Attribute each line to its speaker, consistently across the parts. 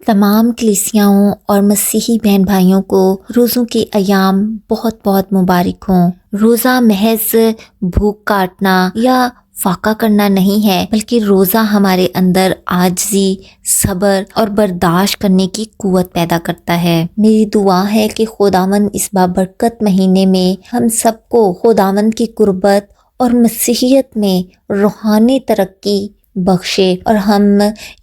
Speaker 1: تمام کلیسیاؤں اور مسیحی بہن بھائیوں کو روزوں کے ایام بہت بہت مبارک ہوں۔ روزہ محض بھوک کاٹنا یا فاقہ کرنا نہیں ہے، بلکہ روزہ ہمارے اندر عاجزی، صبر اور برداشت کرنے کی قوت پیدا کرتا ہے۔ میری دعا ہے کہ خداوند اس بابرکت مہینے میں ہم سب کو خداوند کی قربت اور مسیحیت میں روحانی ترقی بخشے، اور ہم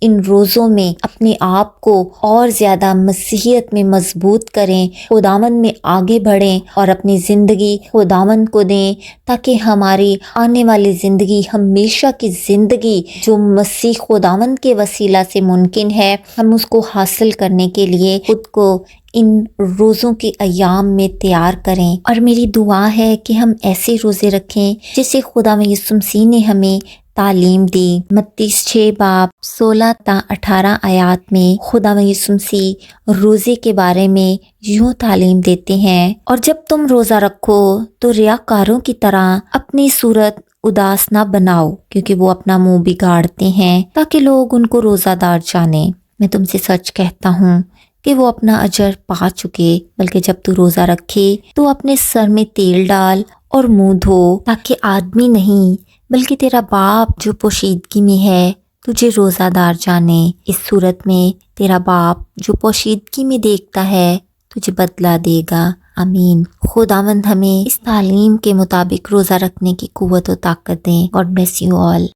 Speaker 1: ان روزوں میں اپنے آپ کو اور زیادہ مسیحیت میں مضبوط کریں، خداوند میں آگے بڑھیں اور اپنی زندگی خداوند کو دیں، تاکہ ہماری آنے والی زندگی، ہمیشہ کی زندگی جو مسیح خداوند کے وسیلہ سے ممکن ہے، ہم اس کو حاصل کرنے کے لیے خود کو ان روزوں کے ایام میں تیار کریں۔ اور میری دعا ہے کہ ہم ایسے روزے رکھیں جسے خداوند یسوع مسیح نے ہمیں تعلیم دی۔ متی 6 باب 16 تا 18 آیات میں خداوند یسوع مسیح روزے کے بارے میں یوں تعلیم دیتے ہیں، اور جب تم روزہ رکھو تو ریاکاروں کی طرح اپنی صورت اداس نہ بناؤ، کیونکہ وہ اپنا منہ بگاڑتے ہیں تاکہ لوگ ان کو روزہ دار جانیں۔ میں تم سے سچ کہتا ہوں کہ وہ اپنا اجر پا چکے، بلکہ جب تو روزہ رکھے تو اپنے سر میں تیل ڈال اور منہ دھو، تاکہ آدمی نہیں بلکہ تیرا باپ جو پوشیدگی میں ہے تجھے روزہ دار جانے۔ اس صورت میں تیرا باپ جو پوشیدگی میں دیکھتا ہے تجھے بدلہ دے گا۔ آمین۔ خداوند ہمیں اس تعلیم کے مطابق روزہ رکھنے کی قوت و طاقت دیں۔ God bless you all.